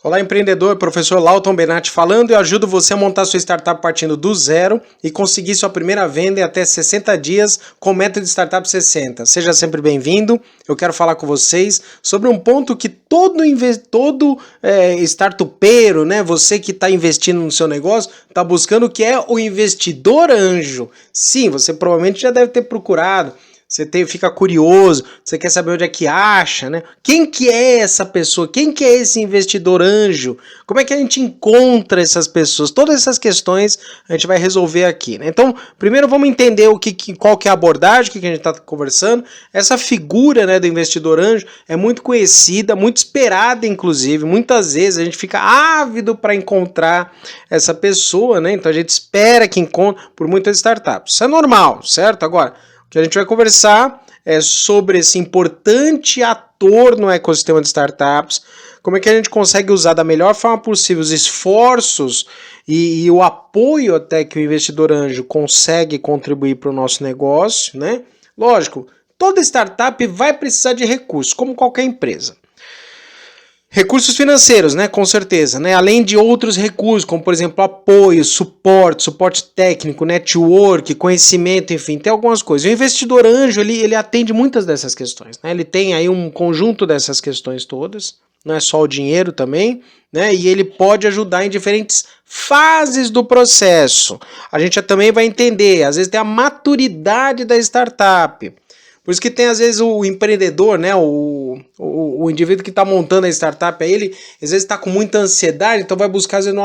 Olá, empreendedor, professor Lauton Benatti falando. Eu ajudo você a montar sua startup partindo do zero e conseguir sua primeira venda em até 60 dias com o método Startup 60. Seja sempre bem-vindo. Eu quero falar com vocês sobre um ponto que todo startupeiro, né, você que está investindo no seu negócio, está buscando, que é o investidor anjo. Sim, você provavelmente já deve ter procurado. Você fica curioso, você quer saber onde é que acha, né? Quem que é essa pessoa? Quem que é esse investidor anjo? Como é que a gente encontra essas pessoas? Todas essas questões a gente vai resolver aqui, né? Então, primeiro vamos entender qual que é a abordagem, o que a gente está conversando. Essa figura, né, do investidor anjo é muito conhecida, muito esperada, inclusive. Muitas vezes a gente fica ávido para encontrar essa pessoa, né? Então a gente espera que encontre por muitas startups. Isso é normal, certo? Agora, o que a gente vai conversar é sobre esse importante ator no ecossistema de startups, como é que a gente consegue usar da melhor forma possível os esforços e o apoio até que o investidor anjo consegue contribuir para o nosso negócio, né? Lógico, toda startup vai precisar de recursos, como qualquer empresa. Recursos financeiros, né, com certeza, né, além de outros recursos, como por exemplo apoio, suporte técnico, network, conhecimento, enfim, tem algumas coisas. O investidor anjo, ele atende muitas dessas questões, né, ele tem aí um conjunto dessas questões todas, não é só o dinheiro também, né, e ele pode ajudar em diferentes fases do processo. A gente também vai entender, às vezes tem a maturidade da startup. Por isso que tem, às vezes, o empreendedor, né, o indivíduo que está montando a startup, ele às vezes está com muita ansiedade, então vai buscar, às vezes,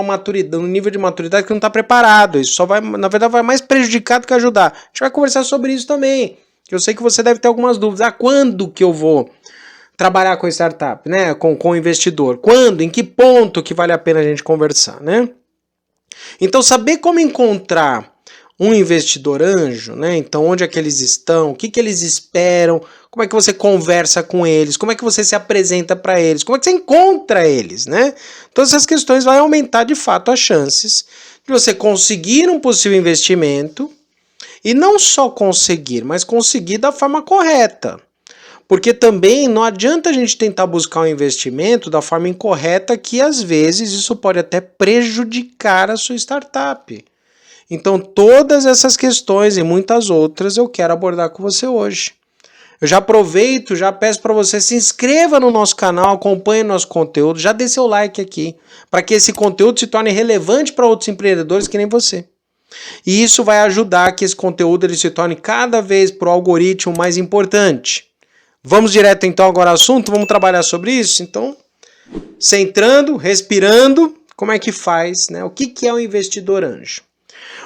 num nível de maturidade que não está preparado. Isso só vai, na verdade, vai mais prejudicar do que ajudar. A gente vai conversar sobre isso também. Eu sei que você deve ter algumas dúvidas. Quando que eu vou trabalhar com a startup, né, com o investidor? Quando? Em que ponto que vale a pena a gente conversar, né? Então, saber como encontrar um investidor anjo, né? Então, onde é que eles estão? O que que eles esperam? Como é que você conversa com eles? Como é que você se apresenta para eles? Como é que você encontra eles, né? Todas essas questões vão aumentar, de fato, as chances de você conseguir um possível investimento e não só conseguir, mas conseguir da forma correta. Porque também não adianta a gente tentar buscar um investimento da forma incorreta, que às vezes isso pode até prejudicar a sua startup. Então, todas essas questões e muitas outras eu quero abordar com você hoje. Eu já aproveito, já peço para você se inscreva no nosso canal, acompanhe nosso conteúdo, já dê seu like aqui, para que esse conteúdo se torne relevante para outros empreendedores que nem você. E isso vai ajudar que esse conteúdo ele se torne cada vez para o algoritmo mais importante. Vamos direto então agora ao assunto, vamos trabalhar sobre isso? Então, centrando, respirando, como é que faz, né? O que é um investidor anjo?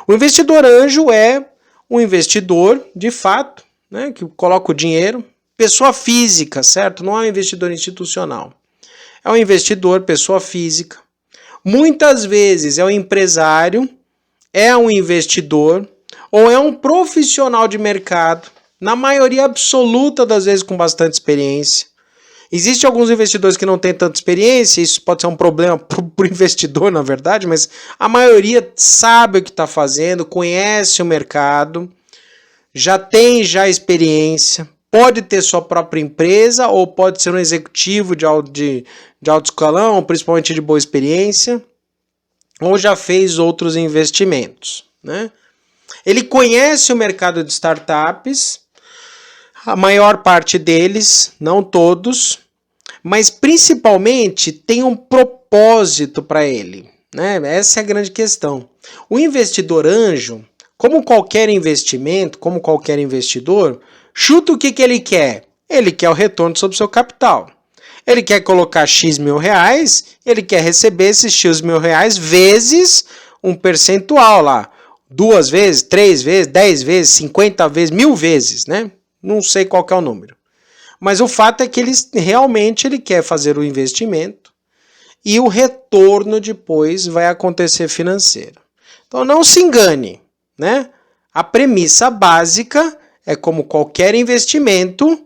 O investidor anjo é um investidor, de fato, né, que coloca o dinheiro, pessoa física, certo? Não é um investidor institucional. É um investidor, pessoa física. Muitas vezes é um empresário, é um investidor ou é um profissional de mercado, na maioria absoluta das vezes com bastante experiência. Existem alguns investidores que não têm tanta experiência, isso pode ser um problema para o investidor, na verdade, mas a maioria sabe o que está fazendo, conhece o mercado, já tem experiência, pode ter sua própria empresa ou pode ser um executivo de alto escalão, principalmente de boa experiência, ou já fez outros investimentos, né? Ele conhece o mercado de startups, a maior parte deles, não todos, mas principalmente tem um propósito para ele, né? Essa é a grande questão. O investidor anjo, como qualquer investimento, como qualquer investidor, chuta o que ele quer. Ele quer o retorno sobre o seu capital. Ele quer colocar X mil reais, ele quer receber esses X mil reais vezes um percentual lá. 2 vezes, 3 vezes, 10 vezes, 50 vezes, 1000 vezes, né? Não sei qual que é o número. Mas o fato é que ele quer fazer o investimento e o retorno depois vai acontecer financeiro. Então não se engane, né? A premissa básica é como qualquer investimento,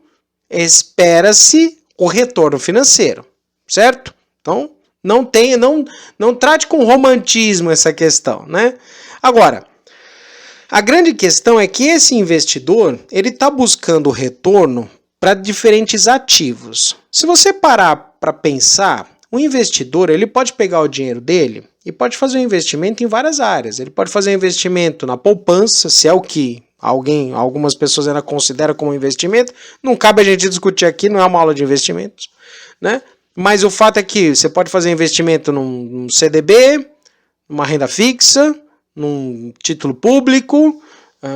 espera-se o retorno financeiro, certo? Então não trate com romantismo essa questão, né? Agora, a grande questão é que esse investidor, ele está buscando retorno para diferentes ativos. Se você parar para pensar, O investidor, ele pode pegar o dinheiro dele e pode fazer um investimento em várias áreas. Ele pode fazer um investimento na poupança, se é o que algumas pessoas ainda consideram como investimento. Não cabe a gente discutir aqui, não é uma aula de investimentos, né? Mas o fato é que você pode fazer investimento num CDB, numa renda fixa, num título público,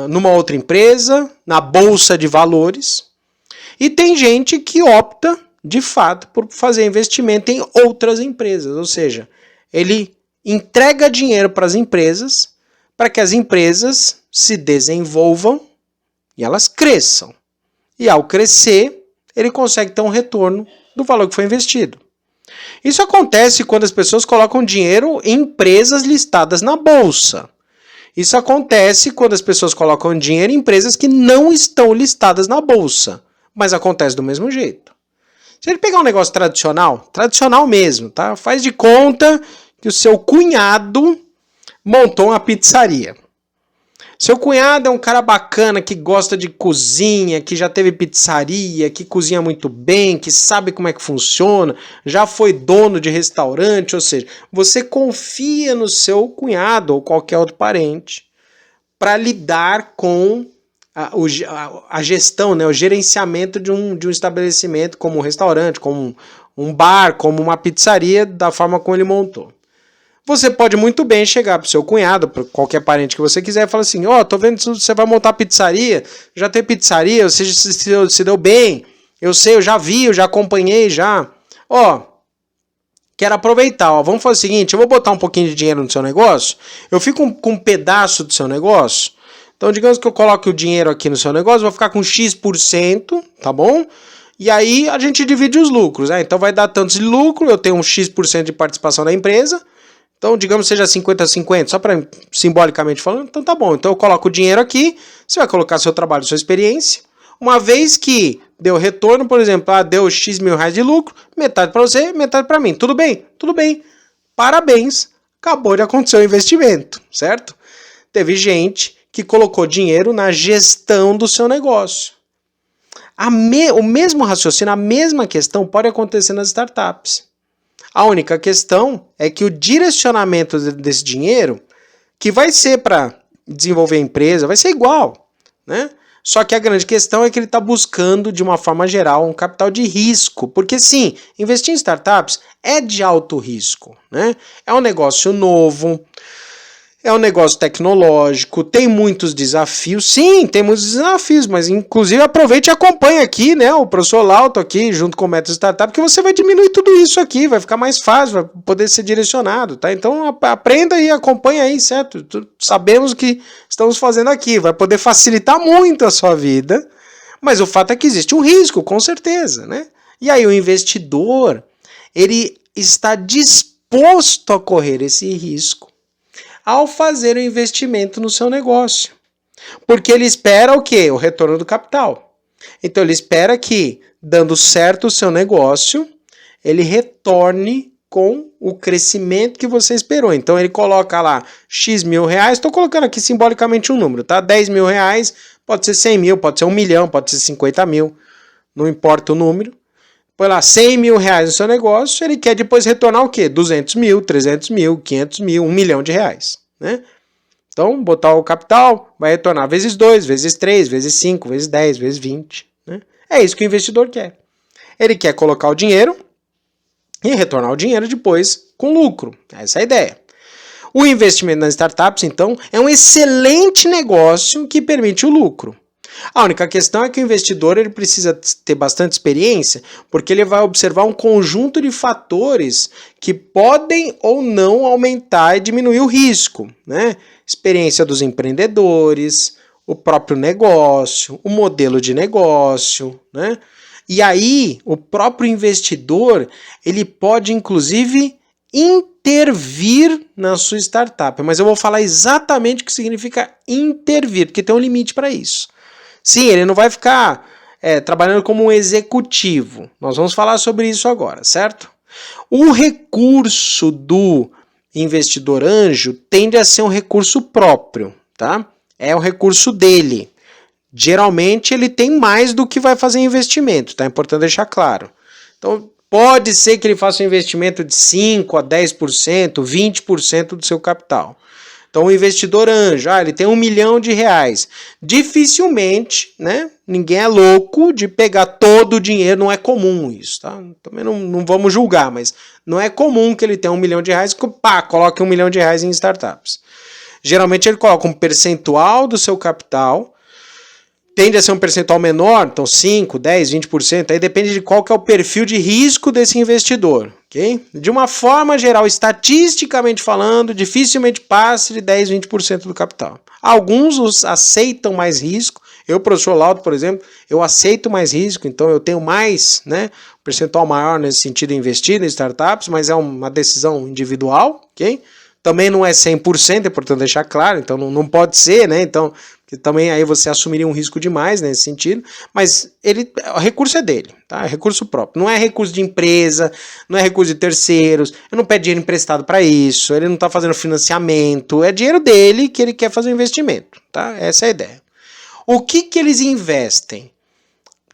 numa outra empresa, na bolsa de valores. E tem gente que opta, de fato, por fazer investimento em outras empresas. Ou seja, ele entrega dinheiro para as empresas para que as empresas se desenvolvam e elas cresçam. E ao crescer, ele consegue ter um retorno do valor que foi investido. Isso acontece quando as pessoas colocam dinheiro em empresas listadas na bolsa. Isso acontece quando as pessoas colocam dinheiro em empresas que não estão listadas na bolsa, mas acontece do mesmo jeito. Se ele pegar um negócio tradicional mesmo, tá? Faz de conta que o seu cunhado montou uma pizzaria. Seu cunhado é um cara bacana que gosta de cozinha, que já teve pizzaria, que cozinha muito bem, que sabe como é que funciona, já foi dono de restaurante, ou seja, você confia no seu cunhado ou qualquer outro parente para lidar com a gestão, né, o gerenciamento de um estabelecimento como um restaurante, como um bar, como uma pizzaria, da forma como ele montou. Você pode muito bem chegar pro seu cunhado, para qualquer parente que você quiser, e falar assim, tô vendo que você vai montar pizzaria, já tem pizzaria, você se deu bem, eu sei, eu já vi, eu já acompanhei já. Quero aproveitar, vamos fazer o seguinte, eu vou botar um pouquinho de dinheiro no seu negócio, eu fico com um pedaço do seu negócio, então digamos que eu coloque o dinheiro aqui no seu negócio, vou ficar com X%, tá bom? E aí a gente divide os lucros, né? Então vai dar tantos de lucro, eu tenho um X% de participação na empresa. Então, digamos que seja 50-50, só para simbolicamente falando, então tá bom. Então eu coloco o dinheiro aqui, você vai colocar seu trabalho, sua experiência. Uma vez que deu retorno, por exemplo, deu X mil reais de lucro, metade para você, metade para mim. Tudo bem? Tudo bem. Parabéns, acabou de acontecer o investimento, certo? Teve gente que colocou dinheiro na gestão do seu negócio. O mesmo raciocínio, a mesma questão pode acontecer nas startups. A única questão é que o direcionamento desse dinheiro, que vai ser para desenvolver a empresa, vai ser igual, né? Só que a grande questão é que ele está buscando, de uma forma geral, um capital de risco. Porque sim, investir em startups é de alto risco, né? É um negócio novo, é um negócio tecnológico, tem muitos desafios. Sim, tem muitos desafios, mas inclusive aproveite e acompanhe aqui, né, o professor Lauto aqui, junto com o Método Startup, que você vai diminuir tudo isso aqui, vai ficar mais fácil, vai poder ser direcionado, tá? Então aprenda e acompanhe aí, certo? Sabemos o que estamos fazendo aqui, vai poder facilitar muito a sua vida, mas o fato é que existe um risco, com certeza, né? E aí o investidor, ele está disposto a correr esse risco ao fazer o investimento no seu negócio. Porque ele espera o quê? O retorno do capital. Então ele espera que, dando certo o seu negócio, ele retorne com o crescimento que você esperou. Então ele coloca lá X mil reais, estou colocando aqui simbolicamente um número, tá? 10 mil reais, pode ser 100 mil, pode ser 1 milhão, pode ser 50 mil, não importa o número. Põe lá 100 mil reais no seu negócio, ele quer depois retornar o quê? 200 mil, 300 mil, 500 mil, 1 milhão de reais, né? Então, botar o capital vai retornar vezes 2, vezes 3, vezes 5, vezes 10, vezes 20, né? É isso que o investidor quer. Ele quer colocar o dinheiro e retornar o dinheiro depois com lucro. Essa é a ideia. O investimento nas startups, então, é um excelente negócio que permite o lucro. A única questão é que o investidor ele precisa ter bastante experiência, porque ele vai observar um conjunto de fatores que podem ou não aumentar e diminuir o risco, né? Experiência dos empreendedores, o próprio negócio, o modelo de negócio, né? E aí, o próprio investidor, ele pode, inclusive, intervir na sua startup. Mas eu vou falar exatamente o que significa intervir, porque tem um limite para isso. Sim, ele não vai ficar trabalhando como um executivo. Nós vamos falar sobre isso agora, certo? O recurso do investidor anjo tende a ser um recurso próprio, tá? É o recurso dele. Geralmente ele tem mais do que vai fazer investimento, tá? É importante deixar claro. Então, Pode ser que ele faça um investimento de 5 a 10%, 20% do seu capital. Então o investidor anjo, ele tem R$1 milhão. Dificilmente, né? Ninguém é louco de pegar todo o dinheiro, não é comum isso, tá? Também não vamos julgar, mas não é comum que ele tenha R$1 milhão e coloque R$1 milhão em startups. Geralmente ele coloca um percentual do seu capital, tende a ser um percentual menor, então 5, 10, 20%, aí depende de qual que é o perfil de risco desse investidor, ok? De uma forma geral, estatisticamente falando, dificilmente passa de 10, 20% do capital. Alguns aceitam mais risco, eu, professor Laudo, por exemplo, eu aceito mais risco, então eu tenho mais, né, percentual maior nesse sentido de investir em startups, mas é uma decisão individual, ok? Também não é 100%, é importante deixar claro, então não pode ser, né? Então, também aí você assumiria um risco demais nesse sentido, mas o recurso é dele, tá? É recurso próprio. Não é recurso de empresa, não é recurso de terceiros, ele não pede dinheiro emprestado para isso, ele não está fazendo financiamento, é dinheiro dele que ele quer fazer um investimento, tá? Essa é a ideia. O que eles investem?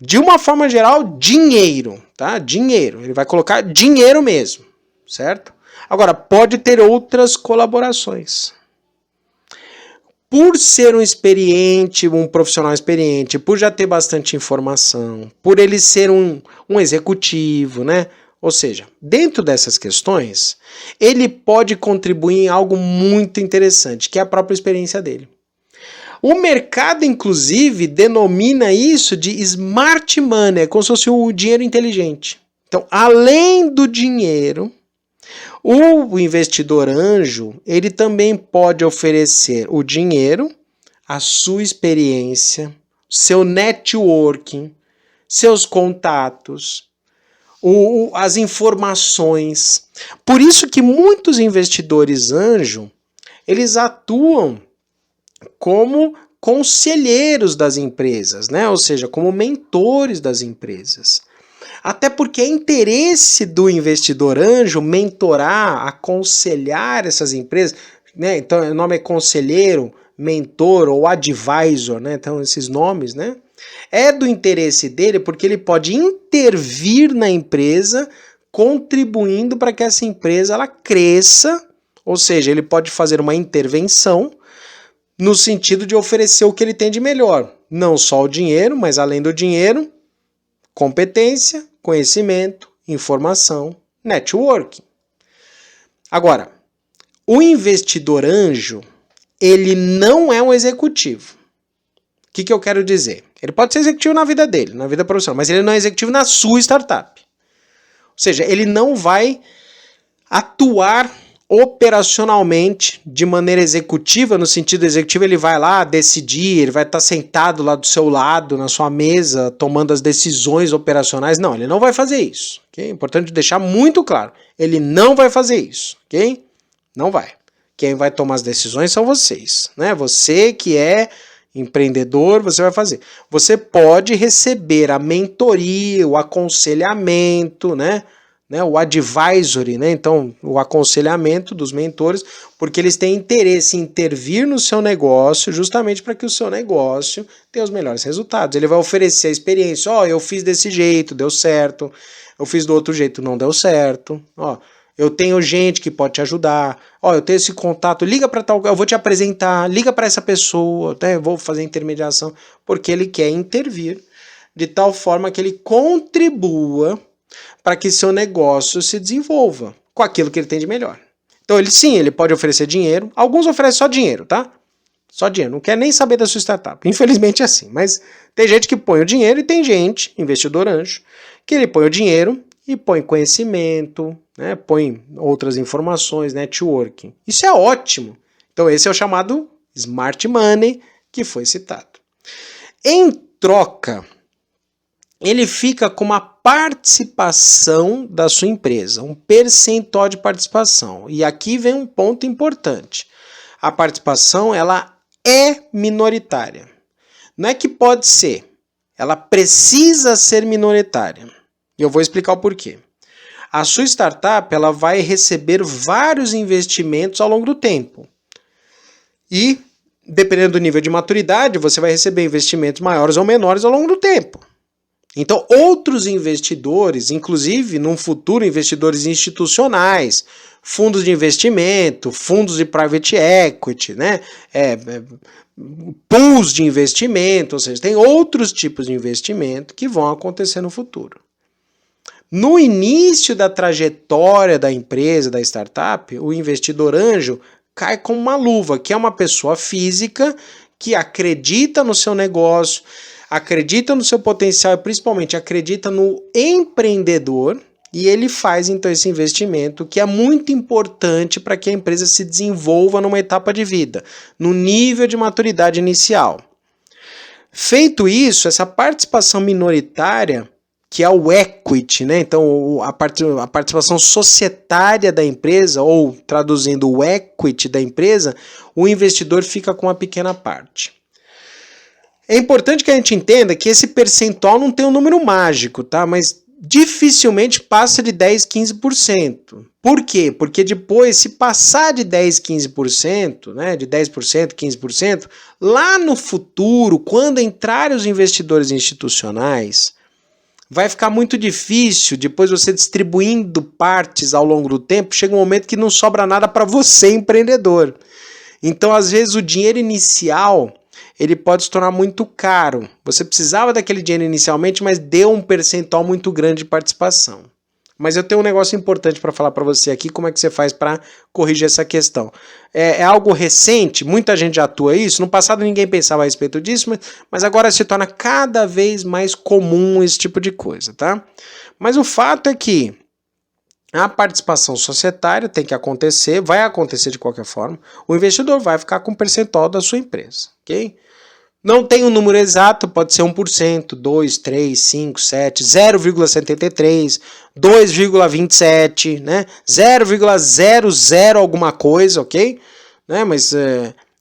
De uma forma geral, dinheiro, tá? Dinheiro. Ele vai colocar dinheiro mesmo, certo? Agora, pode ter outras colaborações. Por ser um profissional experiente, por já ter bastante informação, por ele ser um executivo, né? Ou seja, dentro dessas questões, ele pode contribuir em algo muito interessante, que é a própria experiência dele. O mercado, inclusive, denomina isso de smart money, como se fosse o dinheiro inteligente. Então, além do dinheiro, o investidor anjo, ele também pode oferecer o dinheiro, a sua experiência, seu networking, seus contatos, as informações. Por isso que muitos investidores anjo, eles atuam como conselheiros das empresas, né? Ou seja, como mentores das empresas. Até porque é interesse do investidor anjo mentorar, aconselhar essas empresas, né? Então o nome é conselheiro, mentor ou advisor, né? Então esses nomes, né? É do interesse dele porque ele pode intervir na empresa, contribuindo para que essa empresa ela cresça, ou seja, ele pode fazer uma intervenção no sentido de oferecer o que ele tem de melhor, não só o dinheiro, mas além do dinheiro, competência, conhecimento, informação, networking. Agora, o investidor anjo, ele não é um executivo. O que eu quero dizer? Ele pode ser executivo na vida dele, na vida profissional, mas ele não é executivo na sua startup. Ou seja, ele não vai atuar operacionalmente de maneira executiva, no sentido executivo, ele vai lá decidir, ele vai estar sentado lá do seu lado, na sua mesa, tomando as decisões operacionais. Não, ele não vai fazer isso. Okay? É importante deixar muito claro. Ele não vai fazer isso. Ok? Não vai. Quem vai tomar as decisões são vocês. Né? Você que é empreendedor, você vai fazer. Você pode receber a mentoria, o aconselhamento, né? O advisory, né? Então, o aconselhamento dos mentores, porque eles têm interesse em intervir no seu negócio, justamente para que o seu negócio tenha os melhores resultados. Ele vai oferecer a experiência, eu fiz desse jeito, deu certo, eu fiz do outro jeito, não deu certo, eu tenho gente que pode te ajudar, eu tenho esse contato, liga para tal, eu vou te apresentar, liga para essa pessoa, eu vou fazer intermediação, porque ele quer intervir de tal forma que ele contribua para que seu negócio se desenvolva com aquilo que ele tem de melhor. Então ele pode oferecer dinheiro. Alguns oferecem só dinheiro, tá? Só dinheiro, não quer nem saber da sua startup. Infelizmente é assim, mas tem gente que põe o dinheiro e tem gente, investidor anjo, que ele põe o dinheiro e põe conhecimento, né? Põe outras informações, networking. Isso é ótimo. Então esse é o chamado smart money que foi citado. Em troca, ele fica com uma participação da sua empresa, um percentual de participação. E aqui vem um ponto importante. A participação, ela é minoritária. Não é que pode ser, ela precisa ser minoritária. E eu vou explicar o porquê. A sua startup, ela vai receber vários investimentos ao longo do tempo. E, dependendo do nível de maturidade, você vai receber investimentos maiores ou menores ao longo do tempo. Então, outros investidores, inclusive, num futuro, investidores institucionais, fundos de investimento, fundos de private equity, né? Pools de investimento, ou seja, tem outros tipos de investimento que vão acontecer no futuro. No início da trajetória da empresa, da startup, o investidor anjo cai como uma luva, que é uma pessoa física que acredita no seu negócio, acredita no seu potencial e principalmente acredita no empreendedor, e ele faz então esse investimento que é muito importante para que a empresa se desenvolva numa etapa de vida, no nível de maturidade inicial. Feito isso, essa participação minoritária, que é o equity, né? Então a participação societária da empresa, ou traduzindo o equity da empresa, o investidor fica com uma pequena parte. É importante que a gente entenda que esse percentual não tem um número mágico, tá? Mas dificilmente passa de 10, 15%. Por quê? Porque depois, se passar de 10, 15%, né, de 10%, 15%, lá no futuro, quando entrarem os investidores institucionais, vai ficar muito difícil, depois você distribuindo partes ao longo do tempo, chega um momento que não sobra nada para você, empreendedor. Então, às vezes, o dinheiro inicial ele pode se tornar muito caro. Você precisava daquele dinheiro inicialmente, mas deu um percentual muito grande de participação. Mas eu tenho um negócio importante para falar para você aqui, como é que você faz para corrigir essa questão. É algo recente, muita gente já atua isso, no passado ninguém pensava a respeito disso, mas agora se torna cada vez mais comum esse tipo de coisa, tá? Mas o fato é que a participação societária tem que acontecer, vai acontecer de qualquer forma, o investidor vai ficar com um percentual da sua empresa, ok? Não tem um número exato, pode ser 1%, 2, 3, 5, 7, 0,73, 2,27, né? 0,00 alguma coisa, ok? Né? Mas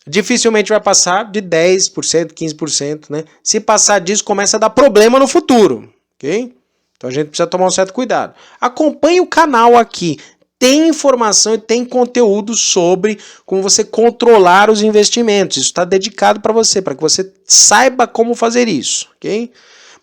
dificilmente vai passar de 10%, 15%, né? Se passar disso, começa a dar problema no futuro, ok? Então a gente precisa tomar um certo cuidado. Acompanhe o canal aqui. Tem informação e tem conteúdo sobre como você controlar os investimentos. Isso está dedicado para que você saiba como fazer isso, ok?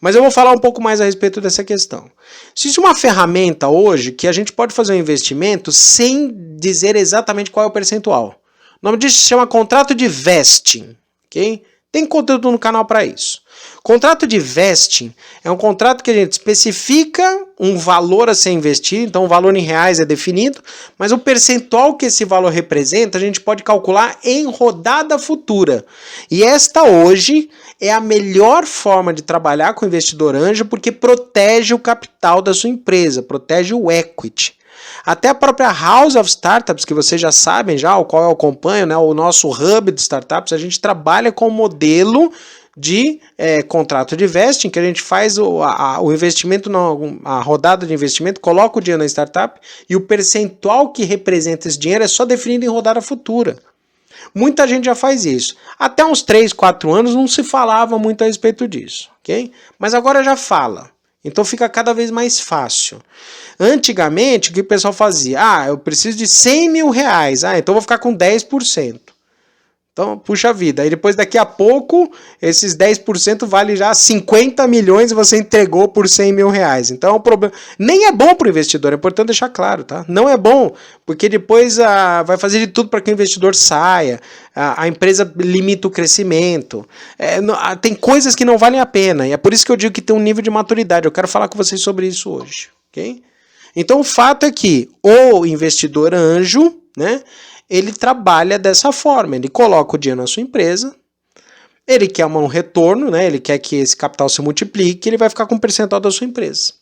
Mas eu vou falar um pouco mais a respeito dessa questão. Existe uma ferramenta hoje que a gente pode fazer um investimento sem dizer exatamente qual é o percentual. O nome disso se chama contrato de vesting, ok? Tem conteúdo no canal para isso. Contrato de vesting é um contrato que a gente especifica um valor a ser investido, então o valor em reais é definido, mas o percentual que esse valor representa a gente pode calcular em rodada futura. E esta hoje é a melhor forma de trabalhar com o investidor anjo porque protege o capital da sua empresa, protege o equity. Até a própria House of Startups, que vocês já sabem, já, o qual eu acompanho, né, o nosso hub de startups, a gente trabalha com o modelo de contrato de vesting, que a gente faz o investimento, a rodada de investimento, coloca o dinheiro na startup e o percentual que representa esse dinheiro é só definido em rodada futura. Muita gente já faz isso. Até uns 3, 4 anos não se falava muito a respeito disso, ok? Mas agora já fala. Então fica cada vez mais fácil. Antigamente, o que o pessoal fazia? Eu preciso de 100 mil reais. Então eu vou ficar com 10%. Então, puxa vida. Aí depois, daqui a pouco, esses 10% vale já 50 milhões e você entregou por 100 mil reais. Então, o problema nem é bom para o investidor, é importante deixar claro, tá? Não é bom, porque depois vai fazer de tudo para que o investidor saia, a empresa limita o crescimento. Tem coisas que não valem a pena, e é por isso que eu digo que tem um nível de maturidade. Eu quero falar com vocês sobre isso hoje, ok? Então, o fato é que o investidor anjo, né? Ele trabalha dessa forma, ele coloca o dinheiro na sua empresa, ele quer um retorno, né? Ele quer que esse capital se multiplique, ele vai ficar com um percentual da sua empresa.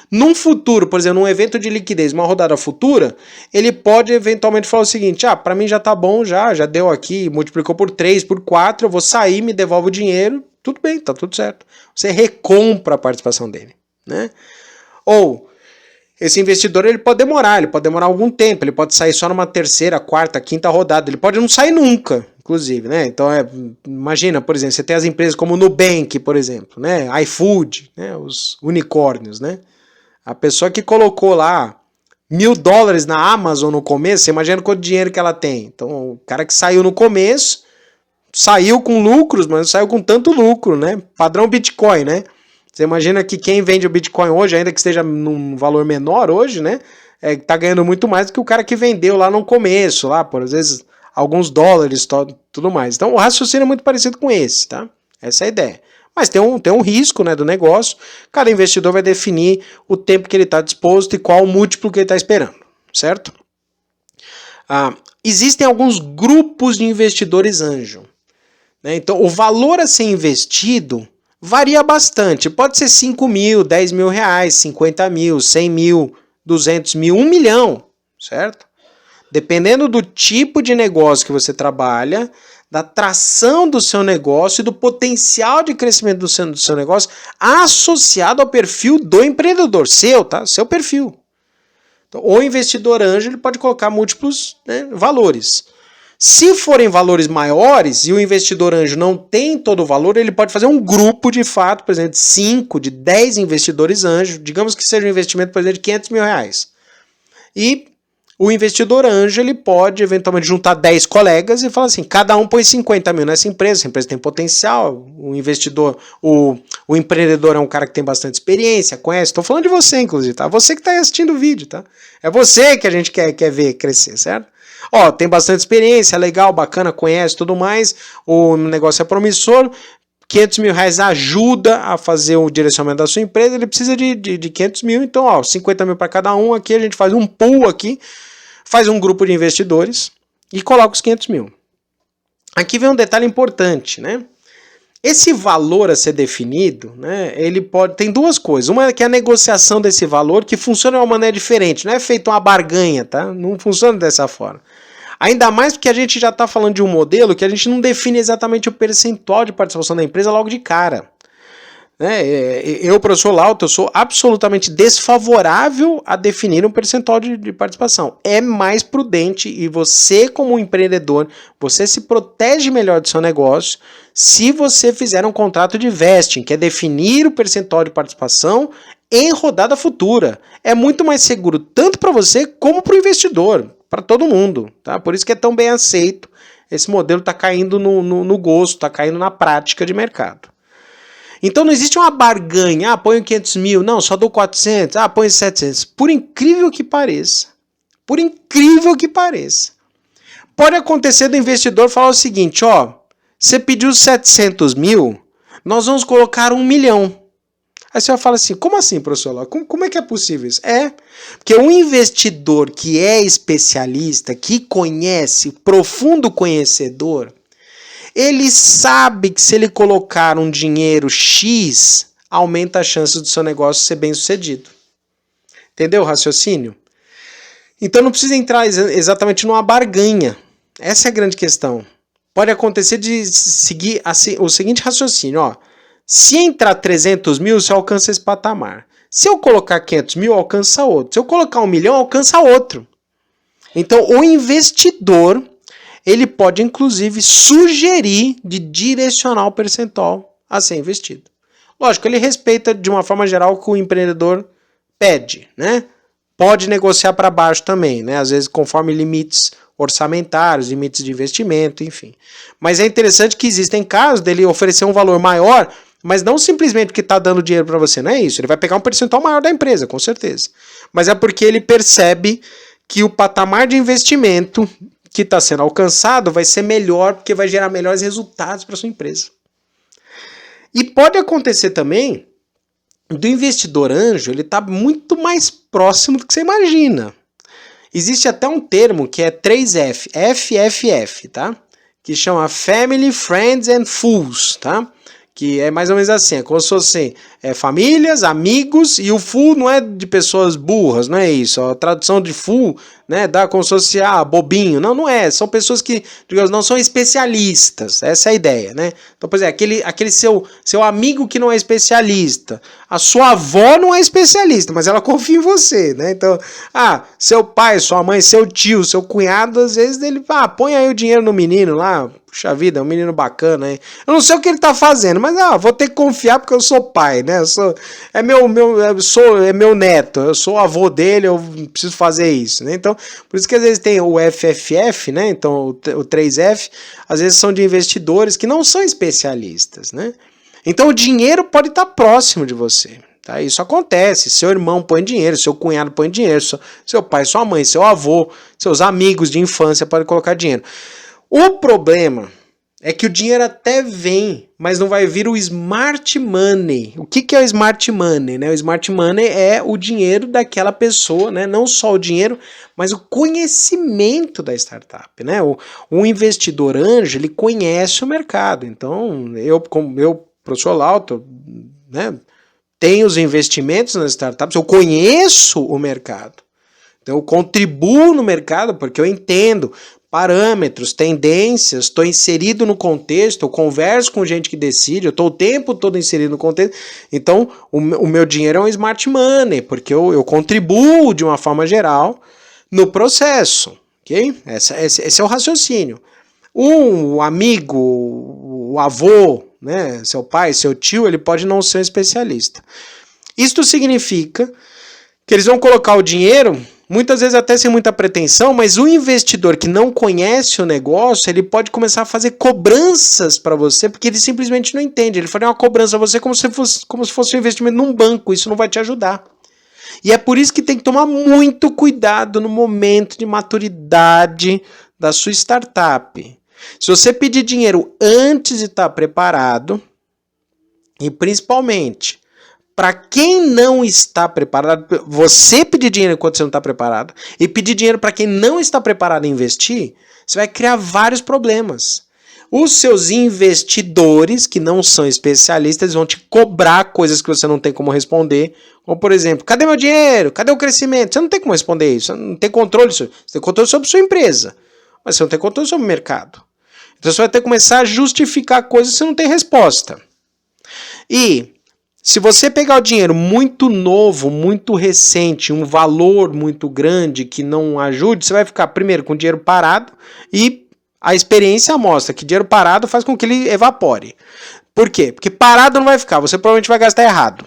Num futuro, por exemplo, num evento de liquidez, uma rodada futura, ele pode eventualmente falar o seguinte, para mim já tá bom, já deu aqui, multiplicou por 3, por 4, eu vou sair, me devolve o dinheiro, tudo bem, tá tudo certo. Você recompra a participação dele, né? Ou esse investidor ele pode demorar algum tempo, ele pode sair só numa terceira, quarta, quinta rodada, ele pode não sair nunca, inclusive, né? Então, imagina, por exemplo, você tem as empresas como o Nubank, por exemplo, né? iFood, né? Os unicórnios, né? A pessoa que colocou lá $1.000 na Amazon no começo, você imagina quanto dinheiro que ela tem. Então, o cara que saiu no começo, saiu com lucros, mas não saiu com tanto lucro, né? Padrão Bitcoin, né? Você imagina que quem vende o Bitcoin hoje, ainda que esteja num valor menor hoje, né? Tá ganhando muito mais do que o cara que vendeu lá no começo, lá por às vezes alguns dólares, tudo mais. Então o raciocínio é muito parecido com esse, tá? Essa é a ideia. Mas tem um risco, né, do negócio. Cada investidor vai definir o tempo que ele está disposto e qual o múltiplo que ele está esperando, certo? Existem alguns grupos de investidores anjo, né? Então o valor a ser investido varia bastante. Pode ser 5 mil, 10 mil reais, 50 mil, 100 mil, 200 mil, 1 milhão, certo? Dependendo do tipo de negócio que você trabalha, da tração do seu negócio e do potencial de crescimento do seu negócio associado ao perfil do empreendedor, tá? Seu perfil. Então, o investidor anjo ele pode colocar múltiplos, né, valores. Se forem valores maiores e o investidor anjo não tem todo o valor, ele pode fazer um grupo de fato, por exemplo, de 5, de 10 investidores anjo, digamos que seja um investimento, por exemplo, de 500 mil reais. E o investidor anjo ele pode eventualmente juntar 10 colegas e falar assim, cada um põe 50 mil nessa empresa, essa empresa tem potencial, o investidor, o empreendedor é um cara que tem bastante experiência, conhece, estou falando de você inclusive, tá? Você que está assistindo o vídeo, tá? É você que a gente quer ver crescer, certo? Ó, tem bastante experiência, legal, bacana, conhece tudo mais, o negócio é promissor, 500 mil reais ajuda a fazer o direcionamento da sua empresa, ele precisa de 500 mil, então ó, 50 mil para cada um, aqui a gente faz um pool aqui, faz um grupo de investidores e coloca os 500 mil. Aqui vem um detalhe importante, né? Esse valor a ser definido, né, tem duas coisas. Uma é que a negociação desse valor que funciona de uma maneira diferente, não é feito uma barganha, tá? Não funciona dessa forma. Ainda mais porque a gente já está falando de um modelo que a gente não define exatamente o percentual de participação da empresa logo de cara. Eu, professor Lauto, eu sou absolutamente desfavorável a definir um percentual de participação. É mais prudente e você, como empreendedor, você se protege melhor do seu negócio se você fizer um contrato de vesting, que é definir o percentual de participação em rodada futura. É muito mais seguro tanto para você como para o investidor, para todo mundo. Tá? Por isso que é tão bem aceito. Esse modelo está caindo no gosto, está caindo na prática de mercado. Então não existe uma barganha, põe 500 mil, não, só dou 400, põe 700. Por incrível que pareça, pode acontecer do investidor falar o seguinte, ó, você pediu 700 mil, nós vamos colocar 1 milhão. Aí você vai falar assim, como assim, professor? Como é que é possível isso? Porque um investidor que é especialista, que conhece, profundo conhecedor, ele sabe que se ele colocar um dinheiro X, aumenta a chance do seu negócio ser bem sucedido. Entendeu o raciocínio? Então não precisa entrar exatamente numa barganha. Essa é a grande questão. Pode acontecer de seguir o seguinte raciocínio. Ó, se entrar 300 mil, você alcança esse patamar. Se eu colocar 500 mil, alcança outro. Se eu colocar 1 milhão, alcança outro. Então o investidor ele pode, inclusive, sugerir de direcionar o percentual a ser investido. Lógico, ele respeita, de uma forma geral, o que o empreendedor pede, né? Pode negociar para baixo também, né? Às vezes, conforme limites orçamentários, limites de investimento, enfim. Mas é interessante que existem casos dele oferecer um valor maior, mas não simplesmente porque está dando dinheiro para você, não é isso. Ele vai pegar um percentual maior da empresa, com certeza. Mas é porque ele percebe que o patamar de investimento que está sendo alcançado vai ser melhor, porque vai gerar melhores resultados para sua empresa. E pode acontecer também do investidor anjo, ele está muito mais próximo do que você imagina. Existe até um termo que é 3F, FFF, tá? Que chama Family, Friends and Fools, tá? Que é mais ou menos assim, é como se fosse famílias, amigos, e o full não é de pessoas burras, não é isso. A tradução de full, né, dá como se fosse bobinho. Não é. São pessoas que, digamos, não são especialistas. Essa é a ideia, né? Então, por exemplo, aquele seu amigo que não é especialista. A sua avó não é especialista, mas ela confia em você, né? Então, seu pai, sua mãe, seu tio, seu cunhado, às vezes ele, põe aí o dinheiro no menino lá. Puxa vida, é um menino bacana, hein? Eu não sei o que ele tá fazendo, mas vou ter que confiar porque eu sou pai, né? É meu neto, eu sou avô dele, eu preciso fazer isso, né? Então, por isso que às vezes tem o FFF, né? Então, o 3F, às vezes são de investidores que não são especialistas, né? Então o dinheiro pode estar próximo de você. Tá? Isso acontece. Seu irmão põe dinheiro, seu cunhado põe dinheiro, seu pai, sua mãe, seu avô, seus amigos de infância podem colocar dinheiro. O problema é que o dinheiro até vem, mas não vai vir o smart money. O que é o smart money? Né? O smart money é o dinheiro daquela pessoa, né? Não só o dinheiro, mas o conhecimento da startup. Né? O investidor anjo, ele conhece o mercado. Então, como professor Lauto, né, tenho os investimentos nas startups, eu conheço o mercado. Então, eu contribuo no mercado porque eu entendo parâmetros, tendências, estou inserido no contexto, eu converso com gente que decide, eu estou o tempo todo inserido no contexto. Então, o meu dinheiro é um smart money, porque eu contribuo de uma forma geral no processo. Okay? Esse é o raciocínio. Um amigo, o avô, né, seu pai, seu tio, ele pode não ser um especialista. Isto significa que eles vão colocar o dinheiro, muitas vezes até sem muita pretensão, mas o investidor que não conhece o negócio, ele pode começar a fazer cobranças para você, porque ele simplesmente não entende. Ele faria uma cobrança a você como se fosse um investimento num banco, isso não vai te ajudar. E é por isso que tem que tomar muito cuidado no momento de maturidade da sua startup. Se você pedir dinheiro antes de estar preparado, e principalmente para quem não está preparado, você pedir dinheiro enquanto você não está preparado, e pedir dinheiro para quem não está preparado a investir, você vai criar vários problemas. Os seus investidores, que não são especialistas, vão te cobrar coisas que você não tem como responder. Como, por exemplo, cadê meu dinheiro? Cadê o crescimento? Você não tem como responder isso. Você não tem controle sobre isso. Você tem controle sobre a sua empresa, mas você não tem controle sobre o mercado. Então você vai ter que começar a justificar coisas que você não tem resposta. E se você pegar o dinheiro muito novo, muito recente, um valor muito grande que não ajude, você vai ficar primeiro com dinheiro parado e a experiência mostra que dinheiro parado faz com que ele evapore. Por quê? Porque parado não vai ficar, você provavelmente vai gastar errado.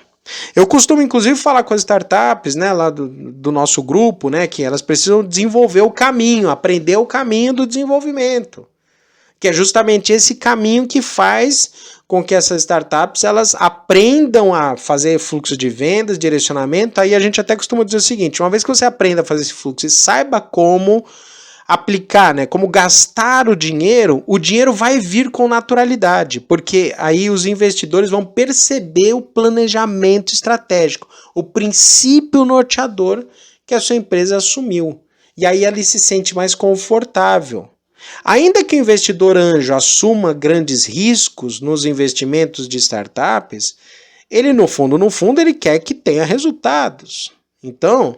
Eu costumo inclusive falar com as startups, né, lá do nosso grupo, né, que elas precisam desenvolver o caminho, aprender o caminho do desenvolvimento. Que é justamente esse caminho que faz com que essas startups elas aprendam a fazer fluxo de vendas, direcionamento. Aí a gente até costuma dizer o seguinte, uma vez que você aprenda a fazer esse fluxo e saiba como aplicar, né, como gastar o dinheiro vai vir com naturalidade, porque aí os investidores vão perceber o planejamento estratégico, o princípio norteador que a sua empresa assumiu. E aí ele se sente mais confortável. Ainda que o investidor anjo assuma grandes riscos nos investimentos de startups, ele no fundo, ele quer que tenha resultados. Então,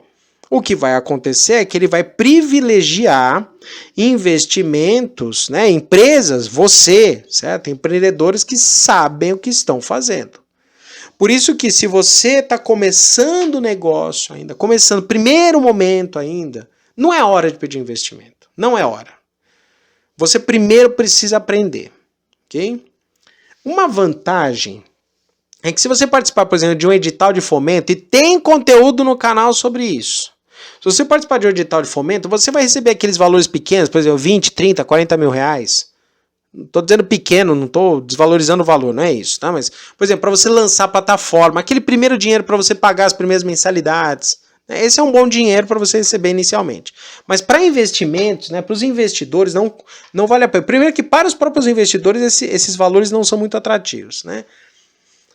o que vai acontecer é que ele vai privilegiar investimentos, né, empresas, você, certo? Empreendedores que sabem o que estão fazendo. Por isso que se você está começando o negócio ainda, começando, primeiro momento ainda, não é hora de pedir investimento, não é hora. Você primeiro precisa aprender, ok? Uma vantagem é que se você participar, por exemplo, de um edital de fomento, e tem conteúdo no canal sobre isso, se você participar de um edital de fomento, você vai receber aqueles valores pequenos, por exemplo, 20, 30, 40 mil reais. Não estou dizendo pequeno, não estou desvalorizando o valor, não é isso, tá? Mas, por exemplo, para você lançar a plataforma, aquele primeiro dinheiro para você pagar as primeiras mensalidades, esse é um bom dinheiro para você receber inicialmente. Mas para investimentos, né, para os investidores, não vale a pena. Primeiro que para os próprios investidores esses valores não são muito atrativos. Né?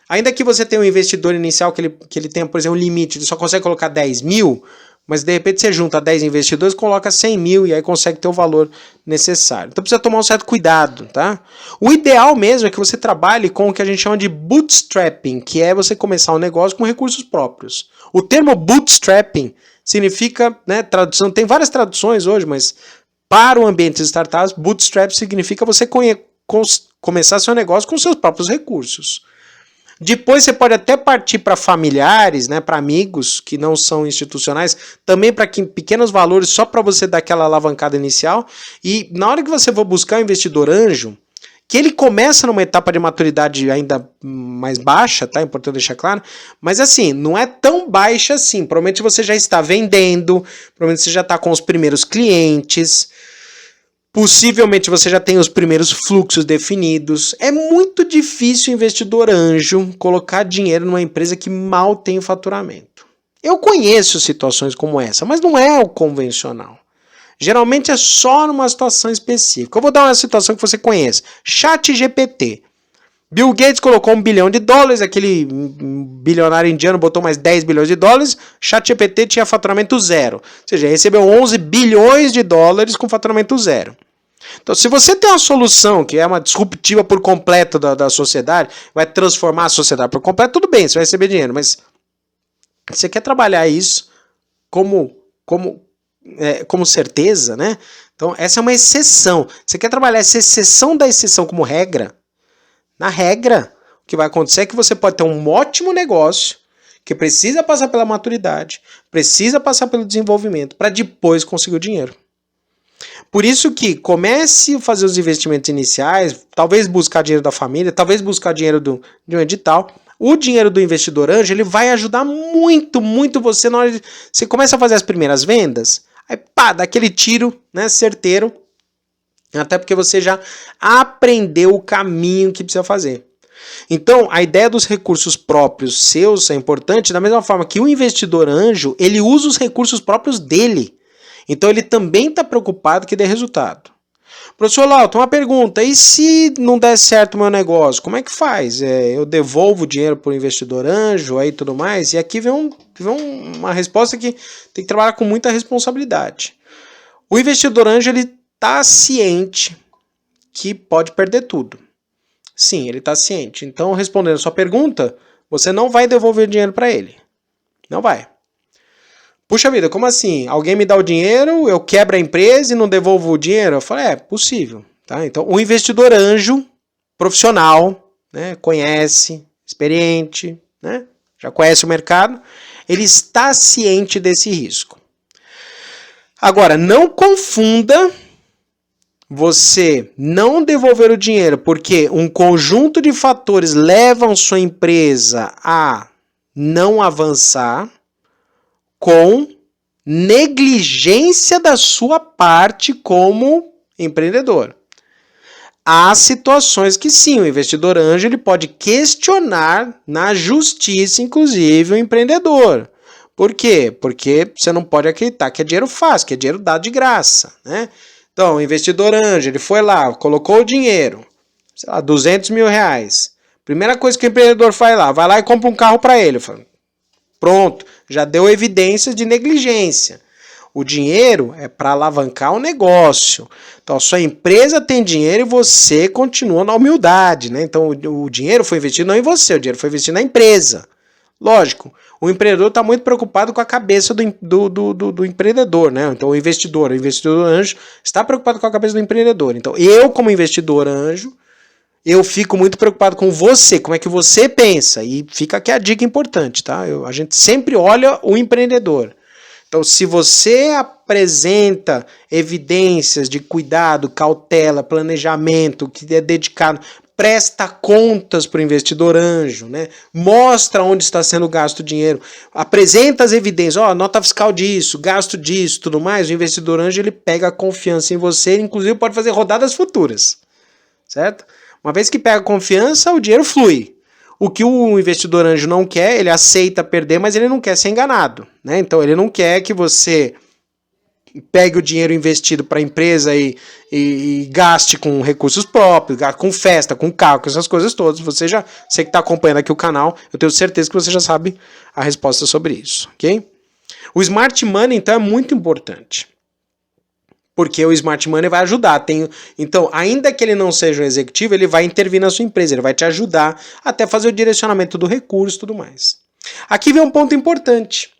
Ainda que você tenha um investidor inicial que ele tenha, por exemplo, um limite, ele só consegue colocar 10 mil, mas de repente você junta 10 investidores, coloca 100 mil e aí consegue ter o valor necessário. Então precisa tomar um certo cuidado. Tá? O ideal mesmo é que você trabalhe com o que a gente chama de bootstrapping, que é você começar um negócio com recursos próprios. O termo bootstrapping significa, né, tradução, tem várias traduções hoje, mas para o ambiente de startups, bootstrap significa você começar seu negócio com seus próprios recursos. Depois você pode até partir para familiares, né, para amigos que não são institucionais, também para pequenos valores, só para você dar aquela alavancada inicial. E na hora que você for buscar um investidor anjo, que ele começa numa etapa de maturidade ainda mais baixa, tá? É importante deixar claro. Mas assim, não é tão baixa assim. Provavelmente você já está vendendo, provavelmente você já está com os primeiros clientes. Possivelmente você já tem os primeiros fluxos definidos. É muito difícil o investidor anjo colocar dinheiro numa empresa que mal tem faturamento. Eu conheço situações como essa, mas não é o convencional. Geralmente é só numa situação específica. Eu vou dar uma situação que você conhece. ChatGPT. Bill Gates colocou $1 bilhão, aquele bilionário indiano botou mais $10 bilhões, ChatGPT tinha faturamento zero. Ou seja, recebeu $11 bilhões com faturamento zero. Então, se você tem uma solução que é uma disruptiva por completo da sociedade, vai transformar a sociedade por completo, tudo bem, você vai receber dinheiro, mas você quer trabalhar isso como certeza, né? Então, essa é uma exceção. Você quer trabalhar essa exceção da exceção como regra? Na regra, o que vai acontecer é que você pode ter um ótimo negócio que precisa passar pela maturidade, precisa passar pelo desenvolvimento, para depois conseguir o dinheiro. Por isso que comece a fazer os investimentos iniciais, talvez buscar dinheiro da família, talvez buscar dinheiro de um edital. O dinheiro do investidor anjo, ele vai ajudar muito, muito você na hora de... Você começa a fazer as primeiras vendas, aí pá, dá aquele tiro, né, certeiro, até porque você já aprendeu o caminho que precisa fazer. Então, a ideia dos recursos próprios seus é importante, da mesma forma que o investidor anjo, ele usa os recursos próprios dele. Então, ele também está preocupado que dê resultado. Professor Lauto, uma pergunta, e se não der certo o meu negócio, como é que faz? Eu devolvo o dinheiro para o investidor anjo aí tudo mais? E aqui vem uma resposta que tem que trabalhar com muita responsabilidade. O investidor anjo, ele está ciente que pode perder tudo. Sim, ele está ciente. Então, respondendo a sua pergunta, você não vai devolver dinheiro para ele. Não vai. Puxa vida, como assim? Alguém me dá o dinheiro, eu quebro a empresa e não devolvo o dinheiro? Eu falei, é possível. Tá? Então, o investidor anjo, profissional, né, conhece, experiente, né, já conhece o mercado, ele está ciente desse risco. Agora, não confunda você não devolver o dinheiro porque um conjunto de fatores levam sua empresa a não avançar com negligência da sua parte como empreendedor. Há situações que sim, o investidor anjo ele pode questionar na justiça, inclusive, o empreendedor. Por quê? Porque você não pode acreditar que é dinheiro fácil, que é dinheiro dado de graça, né? Então, o investidor anjo, ele foi lá, colocou o dinheiro, sei lá, R$200 mil. Primeira coisa que o empreendedor faz lá, vai lá e compra um carro para ele. Pronto, já deu evidências de negligência. O dinheiro é para alavancar o negócio. Então, a sua empresa tem dinheiro e você continua na humildade, né? Então, o dinheiro foi investido não em você, o dinheiro foi investido na empresa. Lógico, o empreendedor está muito preocupado com a cabeça do empreendedor, né? Então, o investidor anjo, está preocupado com a cabeça do empreendedor. Então, eu, como investidor anjo, eu fico muito preocupado com você, como é que você pensa. E fica aqui a dica importante, tá? A gente sempre olha o empreendedor. Então, se você apresenta evidências de cuidado, cautela, planejamento, que é dedicado, presta contas para o investidor anjo, né? Mostra onde está sendo gasto o dinheiro, apresenta as evidências, nota fiscal disso, gasto disso, tudo mais, o investidor anjo ele pega a confiança em você, inclusive pode fazer rodadas futuras, certo? Uma vez que pega confiança, o dinheiro flui. O que o investidor anjo não quer, ele aceita perder, mas ele não quer ser enganado, né? Então ele não quer que você pegue o dinheiro investido para a empresa e gaste com recursos próprios, com festa, com carro, com essas coisas todas. Você que está acompanhando aqui o canal, eu tenho certeza que você já sabe a resposta sobre isso, ok? O Smart Money, então, é muito importante. Porque o Smart Money vai ajudar. Então, ainda que ele não seja um executivo, ele vai intervir na sua empresa, ele vai te ajudar até fazer o direcionamento do recurso e tudo mais. Aqui vem um ponto importante.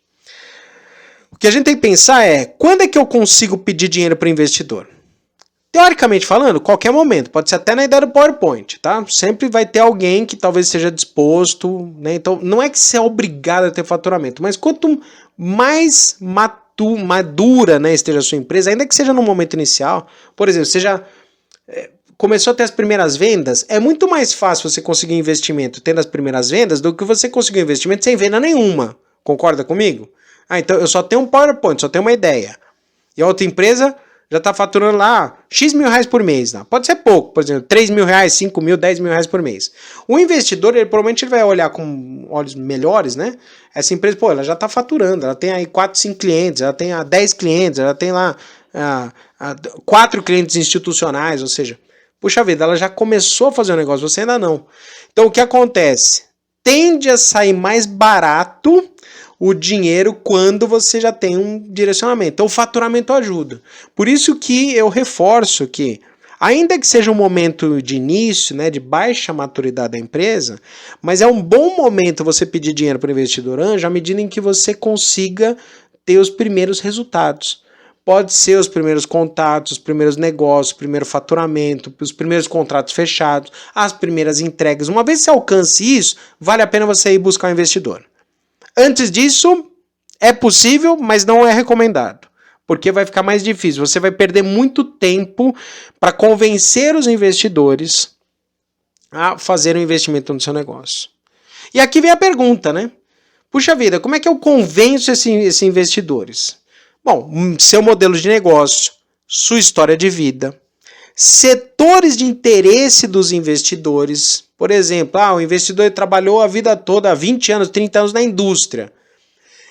O que a gente tem que pensar é, quando é que eu consigo pedir dinheiro para o investidor? Teoricamente falando, qualquer momento, pode ser até na ideia do PowerPoint, tá? Sempre vai ter alguém que talvez esteja disposto, né? Então, não é que você é obrigado a ter faturamento, mas quanto mais madura, né, esteja a sua empresa, ainda que seja no momento inicial, por exemplo, você já começou a ter as primeiras vendas, é muito mais fácil você conseguir investimento tendo as primeiras vendas do que você conseguir investimento sem venda nenhuma. Concorda comigo? Então eu só tenho um PowerPoint, só tenho uma ideia. E a outra empresa já está faturando lá X mil reais por mês. Né? Pode ser pouco, por exemplo, 3 mil reais, 5 mil, 10 mil reais por mês. O investidor, ele provavelmente vai olhar com olhos melhores, né? Essa empresa, pô, ela já está faturando, ela tem aí 4, 5 clientes, ela tem 10 clientes, ela tem lá 4 clientes institucionais, ou seja, puxa vida, ela já começou a fazer um negócio, você ainda não. Então o que acontece? Tende a sair mais barato o dinheiro quando você já tem um direcionamento. Então o faturamento ajuda. Por isso que eu reforço que, ainda que seja um momento de início, né, de baixa maturidade da empresa, mas é um bom momento você pedir dinheiro para o investidor anjo à medida em que você consiga ter os primeiros resultados. Pode ser os primeiros contatos, os primeiros negócios, o primeiro faturamento, os primeiros contratos fechados, as primeiras entregas. Uma vez que você alcance isso, vale a pena você ir buscar um investidor. Antes disso, é possível, mas não é recomendado, porque vai ficar mais difícil. Você vai perder muito tempo para convencer os investidores a fazer um investimento no seu negócio. E aqui vem a pergunta, né? Puxa vida, como é que eu convenço esses investidores? Bom, seu modelo de negócio, sua história de vida, setores de interesse dos investidores. Por exemplo, o investidor trabalhou a vida toda, há 20 anos, 30 anos na indústria.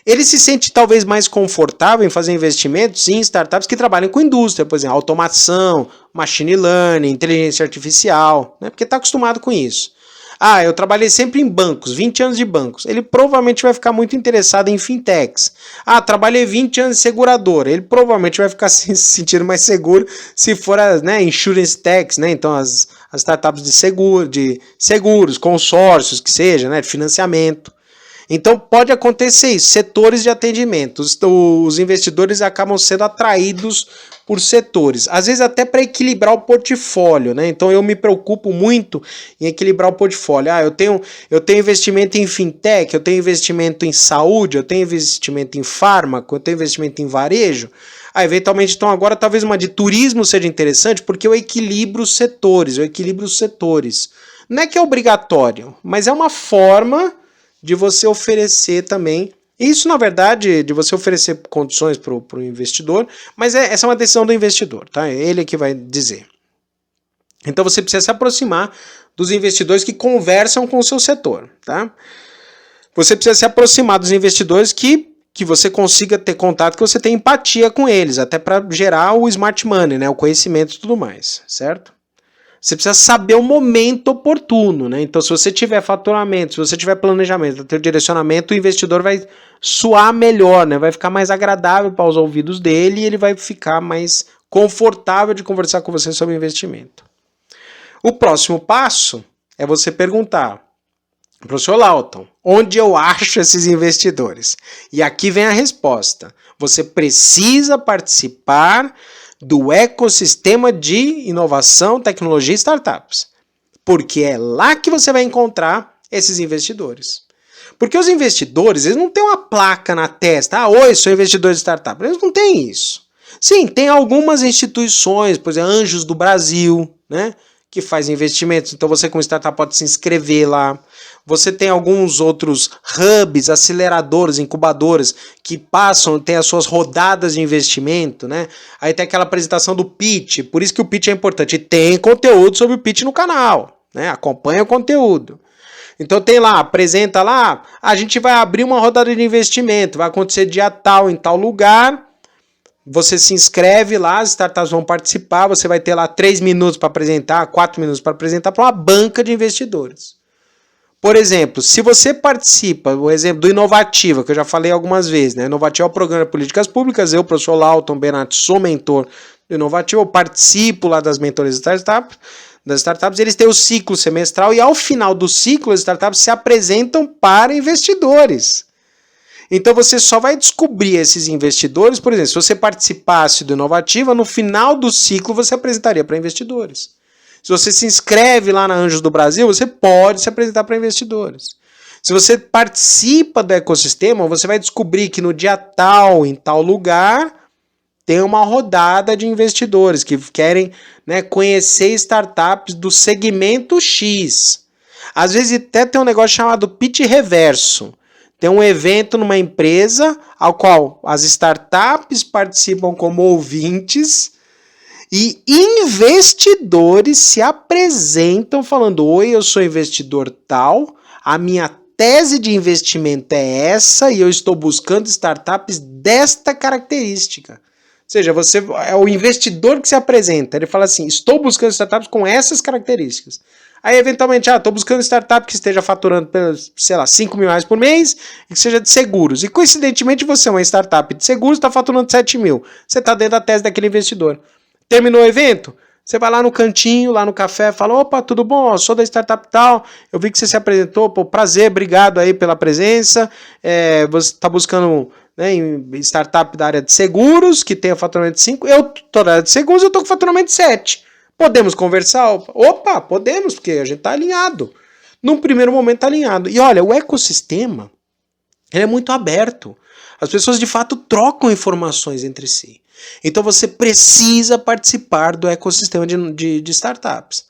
Ele se sente talvez mais confortável em fazer investimentos em startups que trabalham com indústria, por exemplo, automação, machine learning, inteligência artificial, né? Porque está acostumado com isso. Eu trabalhei sempre em bancos, 20 anos de bancos. Ele provavelmente vai ficar muito interessado em fintechs. Trabalhei 20 anos de seguradora. Ele provavelmente vai ficar se sentindo mais seguro se for as, né, insurance techs, né? Então as startups de seguros, consórcios, que seja, né, de financiamento. Então pode acontecer isso, setores de atendimento. Os investidores acabam sendo atraídos por setores, às vezes até para equilibrar o portfólio, né? Então eu me preocupo muito em equilibrar o portfólio. Eu tenho investimento em fintech, eu tenho investimento em saúde, eu tenho investimento em fármaco, eu tenho investimento em varejo. Eventualmente, então agora talvez uma de turismo seja interessante porque eu equilibro os setores, Não é que é obrigatório, mas é uma forma de você oferecer também. Isso, na verdade, de você oferecer condições para o investidor, mas essa é uma decisão do investidor, tá? É ele que vai dizer. Então você precisa se aproximar dos investidores que conversam com o seu setor, tá? Você precisa se aproximar dos investidores que você consiga ter contato, que você tenha empatia com eles, até para gerar o smart money, né? O conhecimento e tudo mais, certo? Você precisa saber o momento oportuno, né? Então, se você tiver faturamento, se você tiver planejamento, ter direcionamento, o investidor vai suar melhor, né? Vai ficar mais agradável para os ouvidos dele e ele vai ficar mais confortável de conversar com você sobre investimento. O próximo passo é você perguntar: professor Lauton, onde eu acho esses investidores? E aqui vem a resposta. Você precisa participar do ecossistema de inovação, tecnologia e startups. Porque é lá que você vai encontrar esses investidores. Porque os investidores, eles não têm uma placa na testa. Oi, sou investidor de startup. Eles não têm isso. Sim, tem algumas instituições, por exemplo, Anjos do Brasil, né? Que faz investimentos. Então você como startup pode se inscrever lá. Você tem alguns outros hubs, aceleradores, incubadoras que tem as suas rodadas de investimento, né? Aí tem aquela apresentação do pitch, por isso que o pitch é importante. E tem conteúdo sobre o pitch no canal, né? Acompanha o conteúdo. Então tem lá, apresenta lá, a gente vai abrir uma rodada de investimento, vai acontecer dia tal em tal lugar. Você se inscreve lá, as startups vão participar, você vai ter lá 3 minutos para apresentar, 4 minutos para apresentar para uma banca de investidores. Por exemplo, se você participa, o exemplo do Inovativa, que eu já falei algumas vezes, né? Inovativa é o programa de políticas públicas, eu, professor Lauton Benatti, sou mentor do Inovativa, eu participo lá das mentorias das startups, eles têm o ciclo semestral e ao final do ciclo as startups se apresentam para investidores. Então você só vai descobrir esses investidores, por exemplo, se você participasse do Inovativa, no final do ciclo você apresentaria para investidores. Se você se inscreve lá na Anjos do Brasil, você pode se apresentar para investidores. Se você participa do ecossistema, você vai descobrir que no dia tal, em tal lugar, tem uma rodada de investidores que querem, né, conhecer startups do segmento X. Às vezes até tem um negócio chamado pitch reverso. Tem um evento numa empresa ao qual as startups participam como ouvintes, E investidores se apresentam falando: oi, eu sou investidor tal, a minha tese de investimento é essa e eu estou buscando startups desta característica. Ou seja, você é o investidor que se apresenta. Ele fala assim: estou buscando startups com essas características. Aí, eventualmente, estou buscando startup que esteja faturando, sei lá, 5 mil reais por mês e que seja de seguros. E, coincidentemente, você é uma startup de seguros, está faturando 7 mil. Você está dentro da tese daquele investidor. Terminou o evento? Você vai lá no cantinho, lá no café, fala: opa, tudo bom? Eu sou da startup tal, eu vi que você se apresentou, pô, prazer, obrigado aí pela presença. Você está buscando, né, em startup da área de seguros, que tem faturamento de 5, eu tô na área de seguros, eu tô com faturamento de 7. Podemos conversar? Opa, podemos, porque a gente tá alinhado. Num primeiro momento tá alinhado. E olha, o ecossistema, ele é muito aberto. As pessoas de fato trocam informações entre si. Então você precisa participar do ecossistema de startups.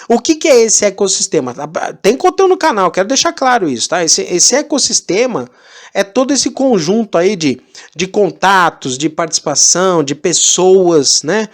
O que é esse ecossistema? Tem conteúdo no canal, quero deixar claro isso, tá? Esse ecossistema é todo esse conjunto aí de contatos, de participação, de pessoas, né?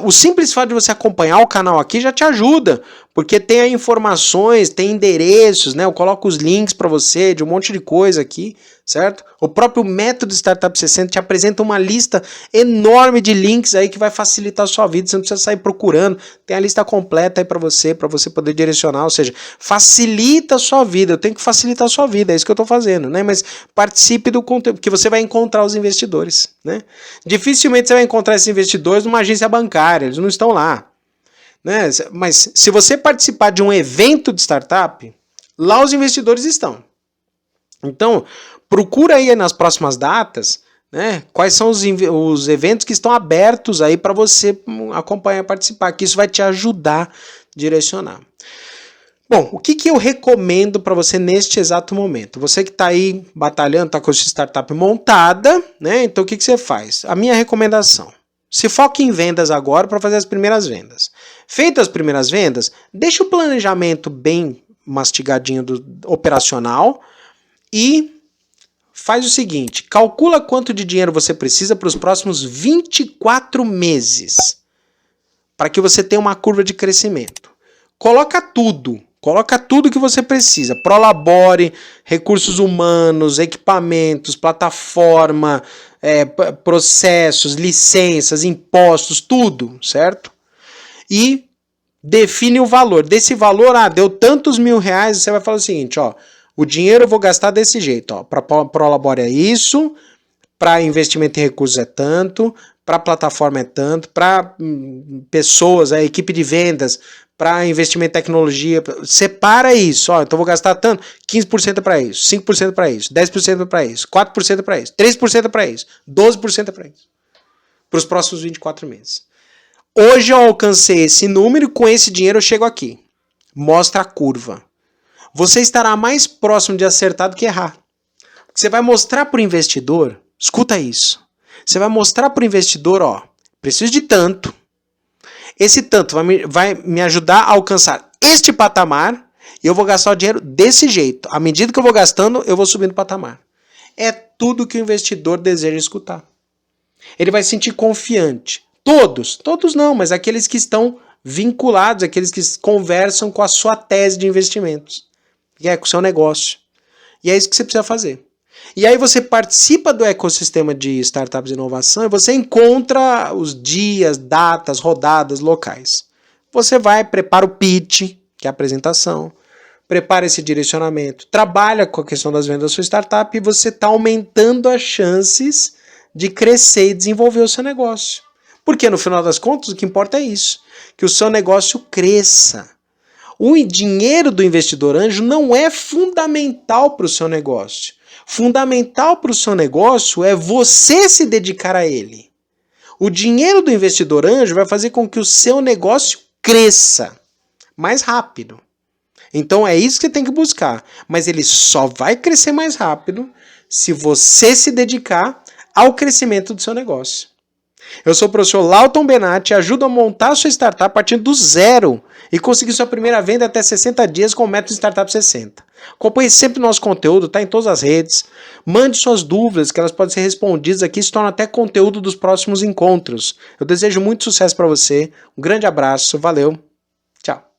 O simples fato de você acompanhar o canal aqui já te ajuda, porque tem aí informações, tem endereços, né? Eu coloco os links para você de um monte de coisa aqui, certo? O próprio método Startup 60 te apresenta uma lista enorme de links aí que vai facilitar a sua vida, você não precisa sair procurando, tem a lista completa aí para você poder direcionar, ou seja, facilita a sua vida. Eu tenho que facilitar a sua vida, é isso que eu tô fazendo, né? Mas participe do conteúdo, porque você vai encontrar os investidores, né? Dificilmente você vai encontrar esses investidores numa agência bancária, eles não estão lá, né? Mas se você participar de um evento de startup, lá os investidores estão. Então, procura aí nas próximas datas, né, quais são os eventos que estão abertos aí para você acompanhar e participar, que isso vai te ajudar a direcionar. Bom, o que eu recomendo para você neste exato momento? Você que está aí batalhando, está com a sua startup montada, né? Então o que você faz? A minha recomendação: se foca em vendas agora para fazer as primeiras vendas. Feitas as primeiras vendas, deixa o planejamento bem mastigadinho do operacional e faz o seguinte: calcula quanto de dinheiro você precisa para os próximos 24 meses, para que você tenha uma curva de crescimento. Coloca tudo que você precisa: Prolabore, recursos humanos, equipamentos, plataforma, processos, licenças, impostos, tudo, certo? E define o valor. Desse valor, deu tantos mil reais, você vai falar o seguinte: ó, o dinheiro eu vou gastar desse jeito, ó, para Prolabore é isso, para investimento em recursos é tanto, para plataforma é tanto, para pessoas, a equipe de vendas, para investimento em tecnologia, separa isso, ó, então vou gastar tanto, 15% para isso, 5% para isso, 10% para isso, 4% para isso, 3% para isso, 12% para isso, para os próximos 24 meses. Hoje eu alcancei esse número e com esse dinheiro eu chego aqui. Mostra a curva. Você estará mais próximo de acertar do que errar. Você vai mostrar para o investidor, escuta isso, você vai mostrar para o investidor, ó, preciso de tanto. Esse tanto vai me ajudar a alcançar este patamar e eu vou gastar o dinheiro desse jeito. À medida que eu vou gastando, eu vou subindo o patamar. É tudo que o investidor deseja escutar. Ele vai se sentir confiante. Todos não, mas aqueles que estão vinculados, aqueles que conversam com a sua tese de investimentos, que é com o seu negócio. E é isso que você precisa fazer. E aí você participa do ecossistema de startups de inovação e você encontra os dias, datas, rodadas, locais. Você vai, prepara o pitch, que é a apresentação, prepara esse direcionamento, trabalha com a questão das vendas da sua startup e você está aumentando as chances de crescer e desenvolver o seu negócio. Porque no final das contas o que importa é isso, que o seu negócio cresça. O dinheiro do investidor anjo não é fundamental para o seu negócio. Fundamental para o seu negócio é você se dedicar a ele. O dinheiro do investidor anjo vai fazer com que o seu negócio cresça mais rápido. Então é isso que você tem que buscar. Mas ele só vai crescer mais rápido se você se dedicar ao crescimento do seu negócio. Eu sou o professor Lauton Benatti e ajudo a montar a sua startup a partir do zero e conseguir sua primeira venda até 60 dias com o método Startup 60. Acompanhe sempre o nosso conteúdo, tá em todas as redes. Mande suas dúvidas, que elas podem ser respondidas aqui, se torna até conteúdo dos próximos encontros. Eu desejo muito sucesso para você, um grande abraço, valeu, tchau.